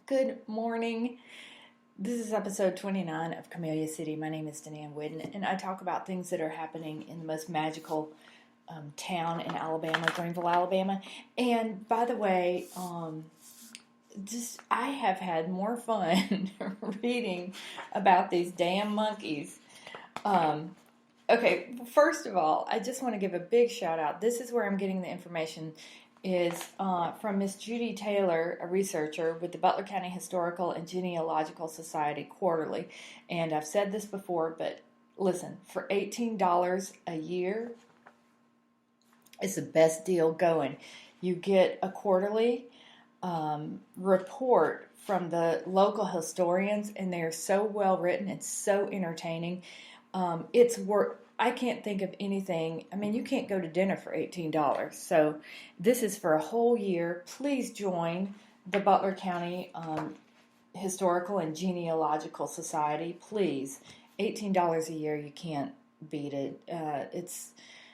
Good morning. This is episode 29 of Camellia City. My name is Denan Whidden, and I talk about things that are happening in the most magical town in Alabama, Greenville, Alabama. And by the way, I have had more fun reading about these damn monkeys. Okay, first of all, I just want to give a big shout out. This is where I'm getting the information. Is from Miss Judy Taylor, a researcher with the Butler County Historical and Genealogical Society Quarterly. And I've said this before, but listen, for $18 a year, it's the best deal going. You get a quarterly report from the local historians, and they're so well written. It's so entertaining. It's worth. I can't think of anything. I mean, you can't go to dinner for $18. So this is for a whole year. Please join the Butler County Historical and Genealogical Society. Please. $18 a year. You can't beat it. It's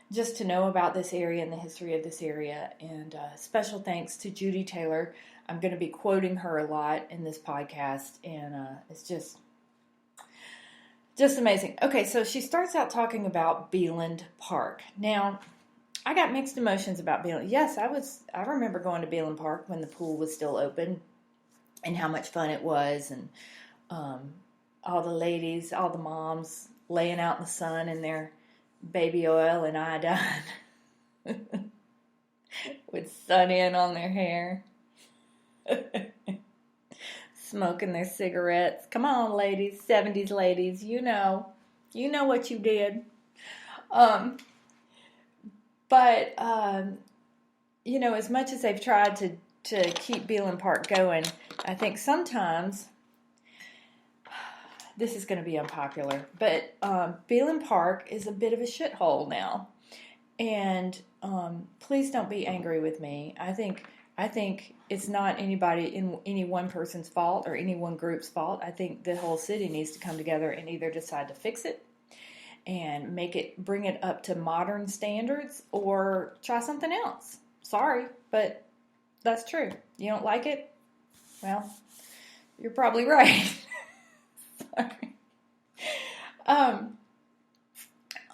just to know about this area and the history of this area. And special thanks to Judy Taylor. I'm going to be quoting her a lot in this podcast. And it's just amazing. Okay, so she starts out talking about Beeland Park. Now, I got mixed emotions about Beeland. Yes, I remember going to Beeland Park when the pool was still open and how much fun it was, and all the ladies, all the moms laying out in the sun in their baby oil and iodine with sun in on their hair. Smoking their cigarettes. Come on, ladies, 70s ladies, you know what you did. But as much as they've tried to keep Beeland Park going, I think sometimes this is going to be unpopular, but Beeland Park is a bit of a shithole now, and please don't be angry with me. I think it's not any one person's fault or any one group's fault. I think the whole city needs to come together and either decide to fix it and bring it up to modern standards, or try something else. Sorry, but that's true. You don't like it? Well, you're probably right. Sorry.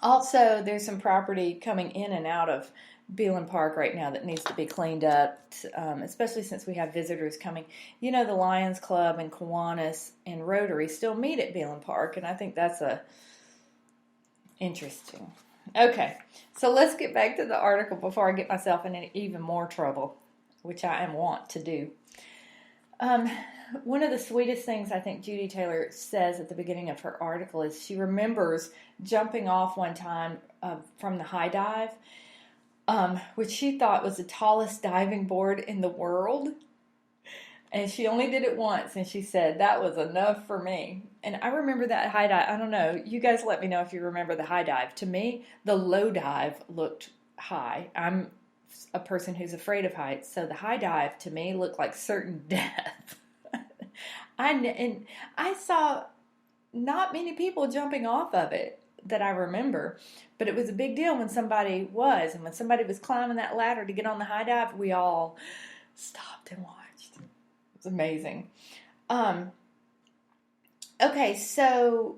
Also, there's some property coming in and out of Beeland Park right now that needs to be cleaned up, especially since we have visitors coming. The Lions Club and Kiwanis and Rotary still meet at Beeland Park, and I think that's interesting. Okay, so let's get back to the article before I get myself in even more trouble, which I am wont to do. One of the sweetest things I think Judy Taylor says at the beginning of her article is she remembers jumping off one time from the high dive, which she thought was the tallest diving board in the world. And she only did it once, and she said, that was enough for me. And I remember that high dive. I don't know. You guys let me know if you remember the high dive. To me, the low dive looked high. I'm a person who's afraid of heights, so the high dive to me looked like certain death. And I saw not many people jumping off of it that I remember, but it was a big deal when somebody was. And when somebody was climbing that ladder to get on the high dive, we all stopped and watched. It was amazing. Okay, so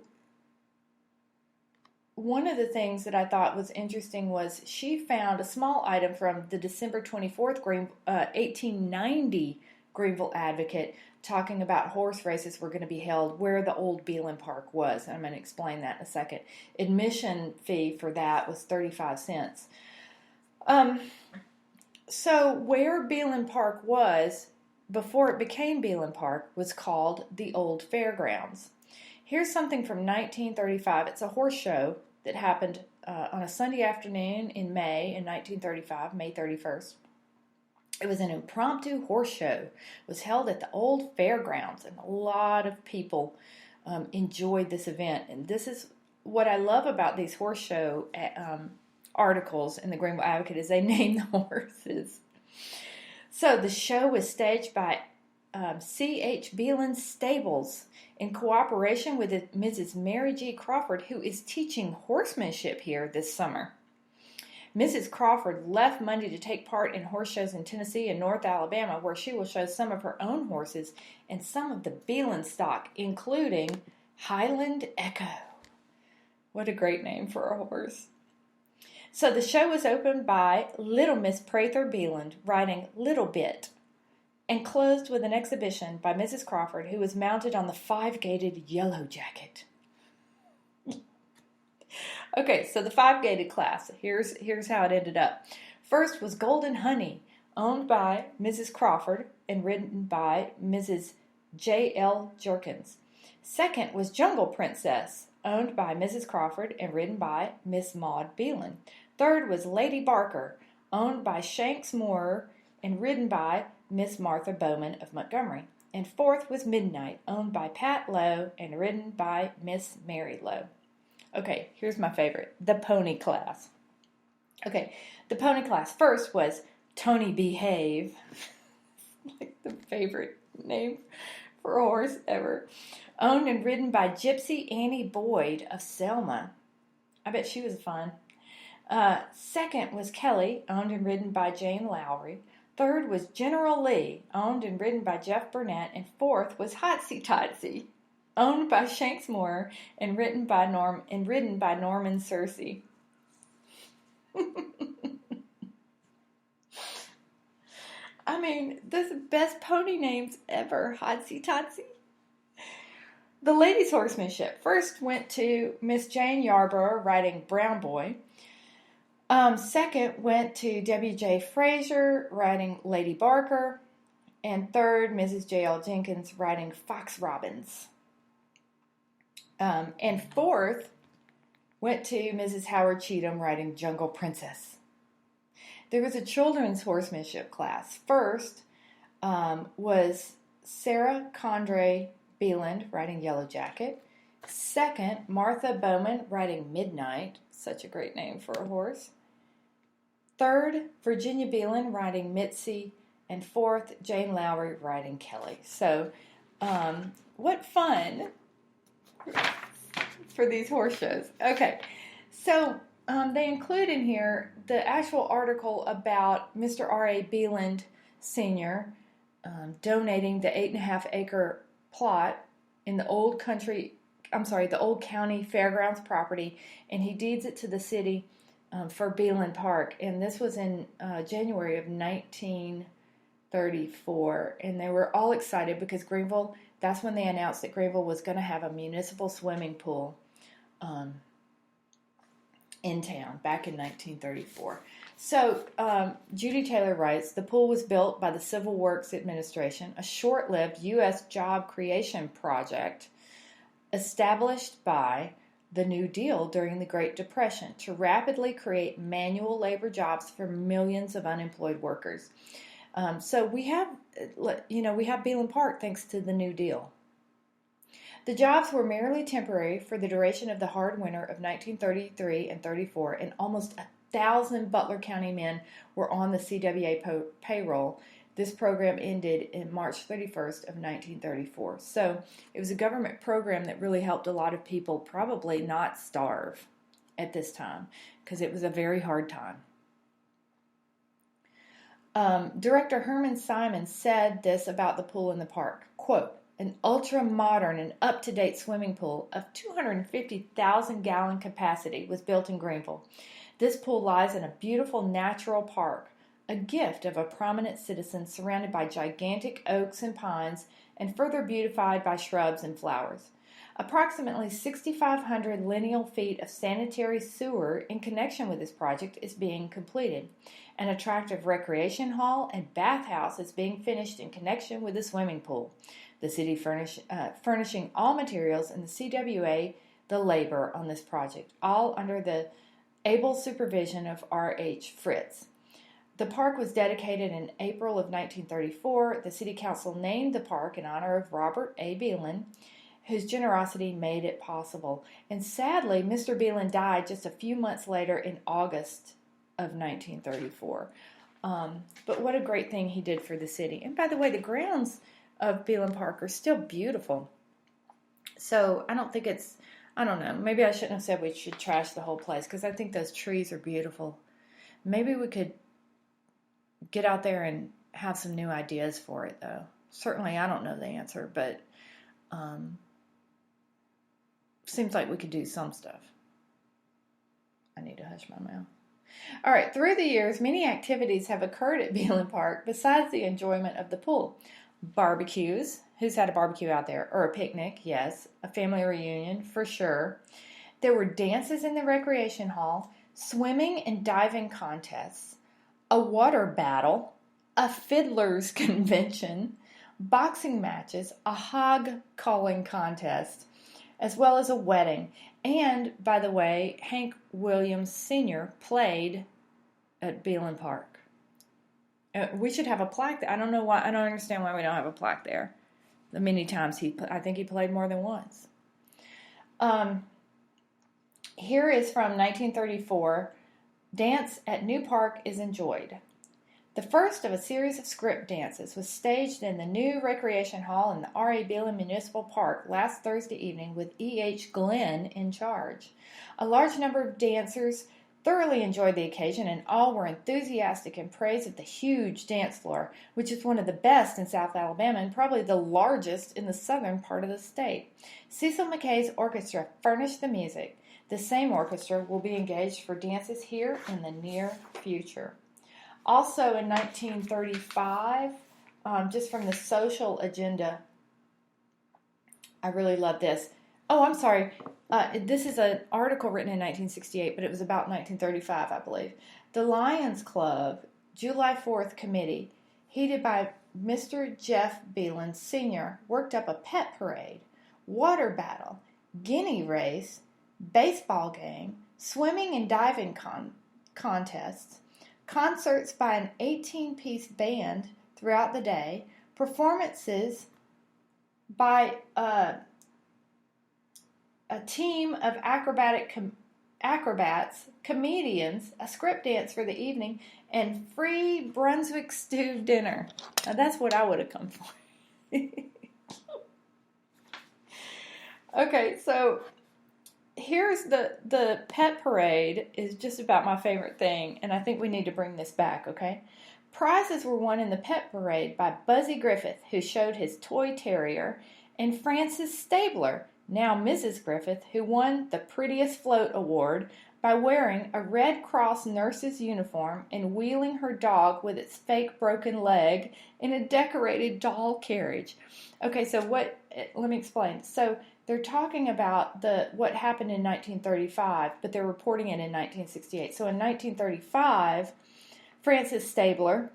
one of the things that I thought was interesting was she found a small item from the December 24th, 1890 Greenville Advocate talking about horse races were going to be held where the old Beeland Park was. I'm going to explain that in a second. Admission fee for that was 35 cents. So where Beeland Park was before it became Beeland Park was called the Old Fairgrounds. Here's something from 1935. It's a horse show that happened on a Sunday afternoon in May in 1935, May 31st. It was an impromptu horse show. It was held at the Old Fairgrounds, and a lot of people enjoyed this event. And this is what I love about these horse show articles in the Greenville Advocate is they name the horses. So the show was staged by C.H. Beeland Stables in cooperation with Mrs. Mary G. Crawford, who is teaching horsemanship here this summer. Mrs. Crawford left Monday to take part in horse shows in Tennessee and North Alabama, where she will show some of her own horses and some of the Beeland stock, including Highland Echo. What a great name for a horse. So the show was opened by Little Miss Prather Beeland, riding Little Bit, and closed with an exhibition by Mrs. Crawford, who was mounted on the 5-gated Yellow Jacket. Okay, so the 5-gated class, here's how it ended up. First was Golden Honey, owned by Mrs. Crawford and ridden by Mrs. J.L. Jerkins. Second was Jungle Princess, owned by Mrs. Crawford and ridden by Miss Maud Beeland. Third was Lady Barker, owned by Shanks Moore and ridden by Miss Martha Bowman of Montgomery. And fourth was Midnight, owned by Pat Lowe and ridden by Miss Mary Lowe. Okay, here's my favorite, the pony class. Okay, the pony class first was Tony Behave, like the favorite name for a horse ever, owned and ridden by Gypsy Annie Boyd of Selma. I bet she was fun. Second was Kelly, owned and ridden by Jane Lowry. Third was General Lee, owned and ridden by Jeff Burnett. And fourth was Hotsy Totsy, owned by Shanks Moore and ridden by Norman Searcy. I mean, those are the best pony names ever, Hotsy Totsy. The ladies' horsemanship first went to Miss Jane Yarborough riding Brown Boy. Second went to W.J. Fraser riding Lady Barker. And third, Mrs. J.L. Jenkins riding Fox Robbins. And fourth went to Mrs. Howard Cheatham riding Jungle Princess. There was a children's horsemanship class. First was Sarah Condrey Beeland riding Yellow Jacket. Second, Martha Bowman riding Midnight. Such a great name for a horse. Third, Virginia Beeland riding Mitzi. And fourth, Jane Lowry riding Kelly. So, what fun for these horse shows. Okay, so they include in here the actual article about Mr. R.A. Beeland Sr. Donating the 8.5-acre plot in the old county fairgrounds property, and he deeds it to the city for Beeland Park. And this was in January of 1934, and they were all excited because Greenville, that's when they announced that Greenville was going to have a municipal swimming pool in town back in 1934. So Judy Taylor writes, the pool was built by the Civil Works Administration, a short-lived U.S. job creation project established by the New Deal during the Great Depression to rapidly create manual labor jobs for millions of unemployed workers. So we have Beeland Park thanks to the New Deal. The jobs were merely temporary for the duration of the hard winter of 1933 and 34, and almost 1,000 Butler County men were on the CWA payroll. This program ended in March 31st of 1934. So it was a government program that really helped a lot of people probably not starve at this time because it was a very hard time. Director Herman Simon said this about the pool in the park, quote, an ultra-modern and up-to-date swimming pool of 250,000-gallon capacity was built in Greenville. This pool lies in a beautiful natural park, a gift of a prominent citizen surrounded by gigantic oaks and pines and further beautified by shrubs and flowers. Approximately 6,500 lineal feet of sanitary sewer in connection with this project is being completed. An attractive recreation hall and bathhouse is being finished in connection with the swimming pool. The city furnishing all materials and the CWA the labor on this project, all under the able supervision of R.H. Fritz. The park was dedicated in April of 1934. The city council named the park in honor of Robert A. Beeland, whose generosity made it possible. And sadly, Mr. Beeland died just a few months later in August of 1934. But what a great thing he did for the city. And by the way, the grounds of Beeland Park are still beautiful. So I don't know, maybe I shouldn't have said we should trash the whole place because I think those trees are beautiful. Maybe we could get out there and have some new ideas for it, though. Certainly, I don't know the answer, but seems like we could do some stuff. I need to hush my mouth. All right, through the years, many activities have occurred at Beeland Park besides the enjoyment of the pool. Barbecues. Who's had a barbecue out there? Or a picnic, yes. A family reunion, for sure. There were dances in the recreation hall, swimming and diving contests, a water battle, a fiddler's convention, boxing matches, a hog calling contest, as well as a wedding. And, by the way, Hank Williams Sr. played at Beeland Park. We should have a plaque there. I don't know why. I don't understand why we don't have a plaque there. The many times I think he played more than once. Here is from 1934. Dance at New Park is enjoyed. The first of a series of script dances was staged in the new recreation hall in the R.A. Beeland Municipal Park last Thursday evening with E.H. Glenn in charge. A large number of dancers thoroughly enjoyed the occasion, and all were enthusiastic in praise of the huge dance floor, which is one of the best in South Alabama and probably the largest in the southern part of the state. Cecil McKay's orchestra furnished the music. The same orchestra will be engaged for dances here in the near future. Also in 1935, just from the social agenda, I really love this. Oh, I'm sorry. This is an article written in 1968, but it was about 1935, I believe. The Lions Club, July 4th Committee, headed by Mr. Jeff Beeland Sr., worked up a pet parade, water battle, guinea race, baseball game, swimming and diving contests, concerts by an 18-piece band throughout the day, performances by a team of acrobats, comedians, a script dance for the evening, and free Brunswick stew dinner. Now that's what I would have come for. Okay, so here's the pet parade is just about my favorite thing, and I think we need to bring this back, okay? Prizes were won in the pet parade by Buzzy Griffith, who showed his toy terrier, and Frances Stabler, now Mrs. Griffith, who won the Prettiest Float Award by wearing a Red Cross nurse's uniform and wheeling her dog with its fake broken leg in a decorated doll carriage. Okay, so let me explain. So they're talking about what happened in 1935, but they're reporting it in 1968. So in 1935, Frances Stabler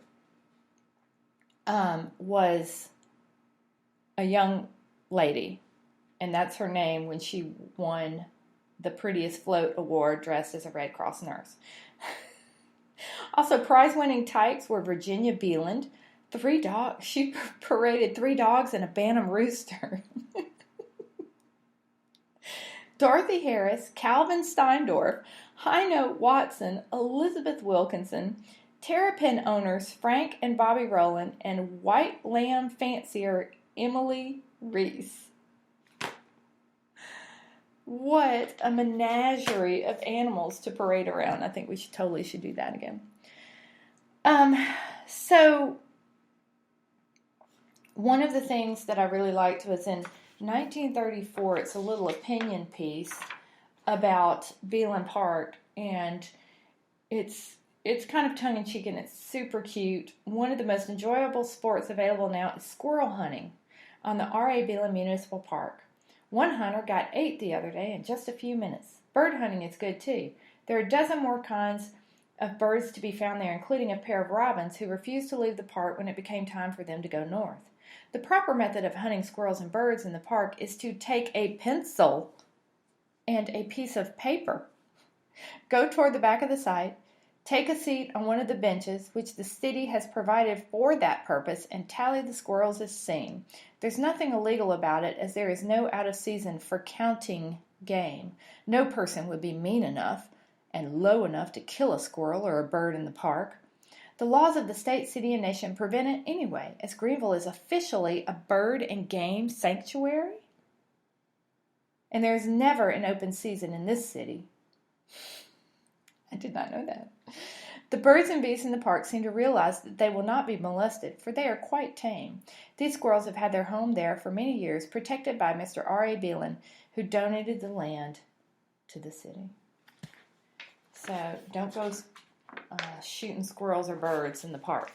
was a young lady, and that's her name when she won the Prettiest Float Award dressed as a Red Cross nurse. Also, prize-winning tykes were Virginia Beeland. She paraded 3 dogs and a Bantam rooster. Dorothy Harris, Calvin Steindorf, Hino Watson, Elizabeth Wilkinson, Terrapin owners Frank and Bobby Rowland, and white lamb fancier Emily Reese. What a menagerie of animals to parade around. I think we totally should do that again. So one of the things that I really liked was in 1934, it's a little opinion piece about Beeland Park, and it's kind of tongue-in-cheek and it's super cute. One of the most enjoyable sports available now is squirrel hunting on the R.A. Beeland Municipal Park. One hunter got 8 the other day in just a few minutes. Bird hunting is good too. There are a dozen more kinds of birds to be found there, including a pair of robins who refused to leave the park when it became time for them to go north. The proper method of hunting squirrels and birds in the park is to take a pencil and a piece of paper, go toward the back of the site, take a seat on one of the benches which the city has provided for that purpose, and tally the squirrels as seen. There's nothing illegal about it, as there is no out of season for counting game. No person would be mean enough and low enough to kill a squirrel or a bird in the park. The laws of the state, city, and nation prevent it anyway, as Greenville is officially a bird and game sanctuary. And there is never an open season in this city. I did not know that. The birds and beasts in the park seem to realize that they will not be molested, for they are quite tame. These squirrels have had their home there for many years, protected by Mr. R.A. Beeland, who donated the land to the city. So don't go shooting squirrels or birds in the park.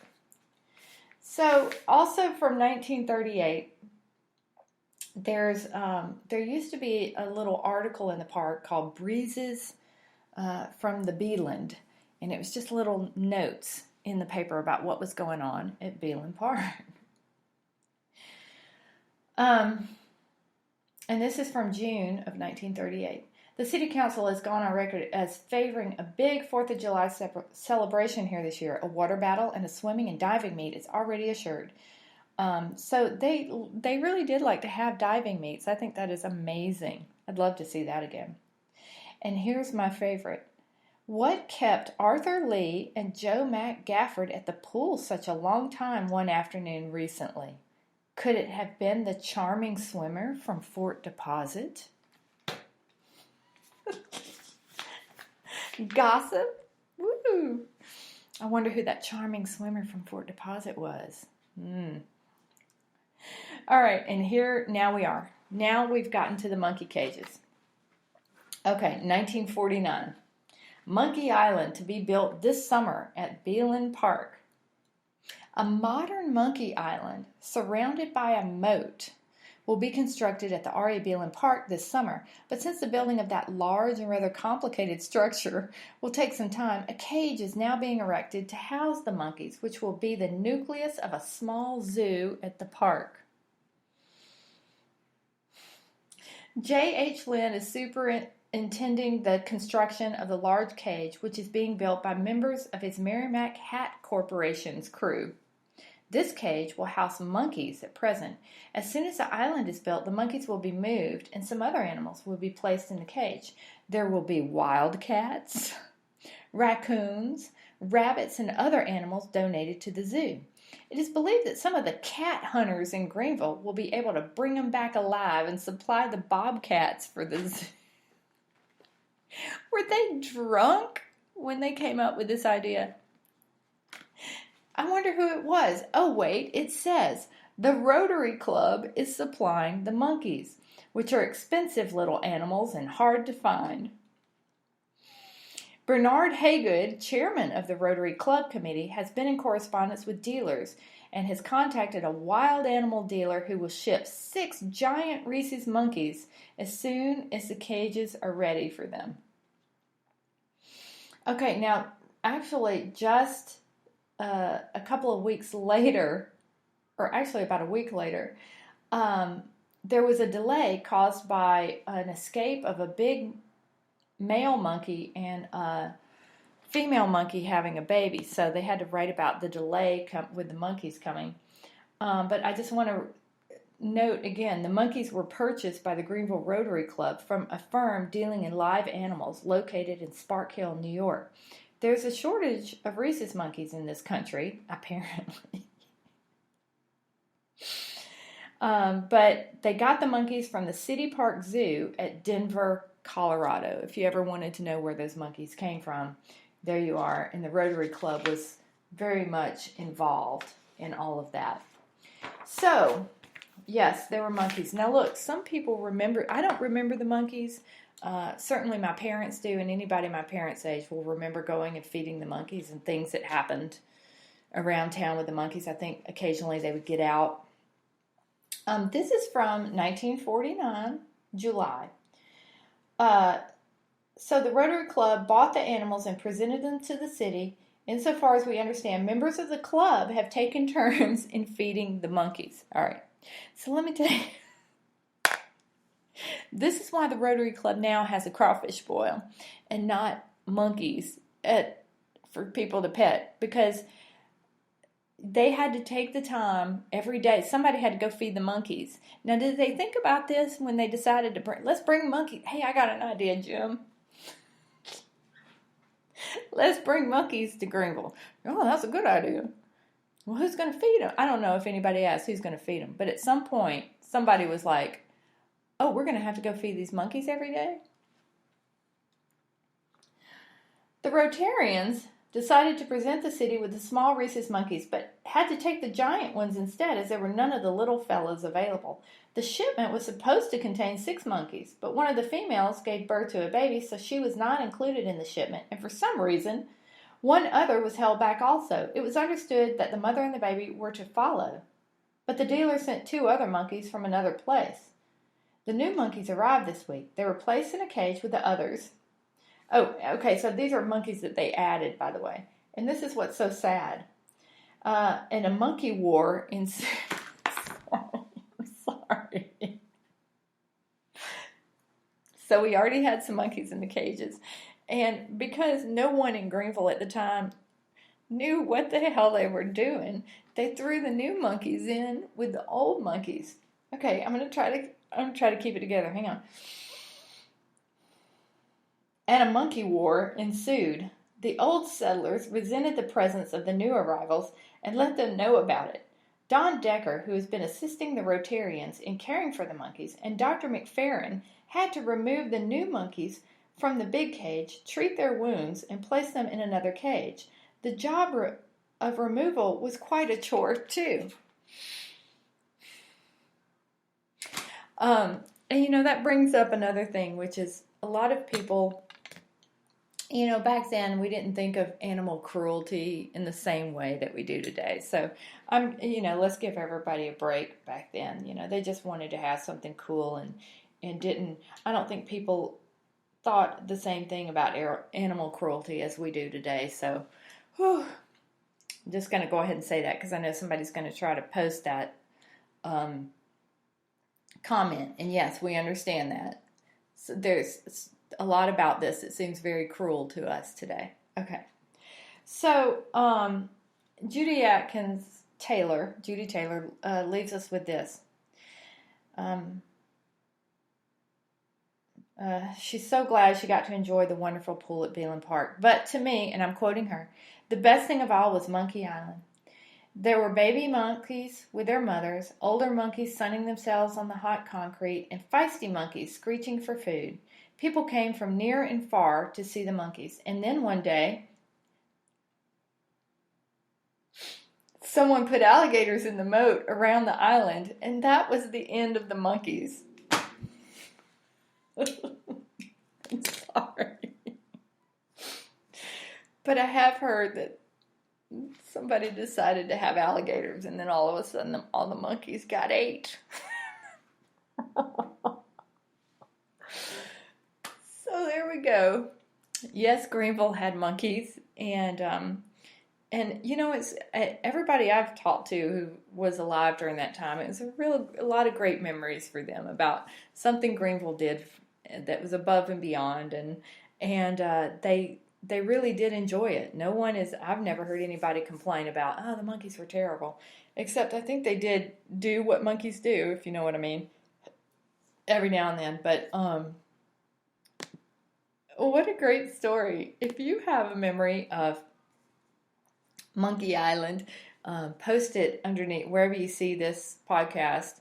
So also from 1938, there used to be a little article in the park called Breezes from the Beeland, and it was just little notes in the paper about what was going on at Beeland Park. And this is from June of 1938. The City Council has gone on record as favoring a big 4th of July celebration here this year. A water battle and a swimming and diving meet is already assured. So they really did like to have diving meets. I think that is amazing. I'd love to see that again. And here's my favorite. What kept Arthur Lee and Joe Mac Gafford at the pool such a long time one afternoon recently? Could it have been the charming swimmer from Fort Deposit? Gossip? Woo! I wonder who that charming swimmer from Fort Deposit was. All right, and here, now we are. Now we've gotten to the monkey cages. Okay, 1949. Monkey Island to be built this summer at Beeland Park. A modern monkey island surrounded by a moat will be constructed at the R.A. Beeland Park this summer, but since the building of that large and rather complicated structure will take some time, a cage is now being erected to house the monkeys, which will be the nucleus of a small zoo at the park. J.H. Lynn is superintending the construction of the large cage, which is being built by members of his Merrimack Hat Corporation's crew. This cage will house monkeys at present. As soon as the island is built, the monkeys will be moved and some other animals will be placed in the cage. There will be wildcats, raccoons, rabbits, and other animals donated to the zoo. It is believed that some of the cat hunters in Greenville will be able to bring them back alive and supply the bobcats for the zoo. Were they drunk when they came up with this idea? I wonder who it was. Oh, wait, it says the Rotary Club is supplying the monkeys, which are expensive little animals and hard to find. Bernard Haygood, chairman of the Rotary Club Committee, has been in correspondence with dealers and has contacted a wild animal dealer who will ship 6 giant Rhesus monkeys as soon as the cages are ready for them. Okay, now, actually, just a couple of weeks later, or actually about a week later, there was a delay caused by an escape of a big male monkey and a female monkey having a baby. So they had to write about the delay with the monkeys coming. But I just want to note again, the monkeys were purchased by the Greenville Rotary Club from a firm dealing in live animals located in Spark Hill, New York. There's a shortage of rhesus monkeys in this country, apparently. But they got the monkeys from the City Park Zoo at Denver, Colorado. If you ever wanted to know where those monkeys came from, there you are. And the Rotary Club was very much involved in all of that. So, yes, there were monkeys. Now look, some people remember, I don't remember the monkeys. Certainly my parents do, and anybody my parents' age will remember going and feeding the monkeys and things that happened around town with the monkeys. I think occasionally they would get out. This is from 1949, July. So the Rotary Club bought the animals and presented them to the city. Insofar as we understand, members of the club have taken turns in feeding the monkeys. All right, so let me tell you. This is why the Rotary Club now has a crawfish boil and not monkeys for people to pet, because they had to take the time every day. Somebody had to go feed the monkeys. Now, did they think about this when they decided to let's bring monkeys? Hey, I got an idea, Jim. Let's bring monkeys to Greenville. Oh, that's a good idea. Well, who's going to feed them? I don't know if anybody asked who's going to feed them. But at some point, somebody was like, oh, we're going to have to go feed these monkeys every day? The Rotarians decided to present the city with the small rhesus monkeys, but had to take the giant ones instead as there were none of the little fellows available. The shipment was supposed to contain 6 monkeys, but one of the females gave birth to a baby, so she was not included in the shipment, and for some reason, one other was held back also. It was understood that the mother and the baby were to follow, but the dealer sent 2 other monkeys from another place. The new monkeys arrived this week. They were placed in a cage with the others. Oh, okay, so these are monkeys that they added, by the way. And this is what's so sad. And a monkey war in... Sorry. So we already had some monkeys in the cages. And because no one in Greenville at the time knew what the hell they were doing, they threw the new monkeys in with the old monkeys. Okay, I'm gonna try to keep it together. Hang on. And a monkey war ensued. The old settlers resented the presence of the new arrivals and let them know about it. Don Decker, who has been assisting the Rotarians in caring for the monkeys, and Dr. McFerrin had to remove the new monkeys from the big cage, treat their wounds, and place them in another cage. The job of removal was quite a chore, too. And that brings up another thing, which is a lot of people, back then we didn't think of animal cruelty in the same way that we do today. So, let's give everybody a break back then. They just wanted to have something cool and didn't, I don't think people thought the same thing about animal cruelty as we do today. So, I'm just going to go ahead and say that because I know somebody's going to try to post that comment. And yes, we understand that. So there's a lot about this that seems very cruel to us today. Okay. So, Judy Taylor leaves us with this. She's so glad she got to enjoy the wonderful pool at Beeland Park. But to me, and I'm quoting her, the best thing of all was Monkey Island. There were baby monkeys with their mothers, older monkeys sunning themselves on the hot concrete, and feisty monkeys screeching for food. People came from near and far to see the monkeys. And then one day, someone put alligators in the moat around the island, and that was the end of the monkeys. I'm sorry. But I have heard that somebody decided to have alligators, and then all of a sudden all the monkeys got ate. So there we go. Yes, Greenville had monkeys, and it's everybody I've talked to who was alive during that time. It was a lot of great memories for them about something Greenville did that was above and beyond, and they really did enjoy it. I've never heard anybody complain about, oh, the monkeys were terrible, except I think they did do what monkeys do, if you know what I mean, every now and then. But what a great story. If you have a memory of Monkey Island, post it underneath wherever you see this podcast.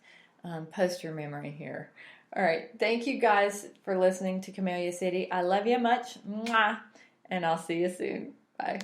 Post your memory here. All right. Thank you guys for listening to Camellia City. I love you much. Mwah. And I'll see you soon. Bye.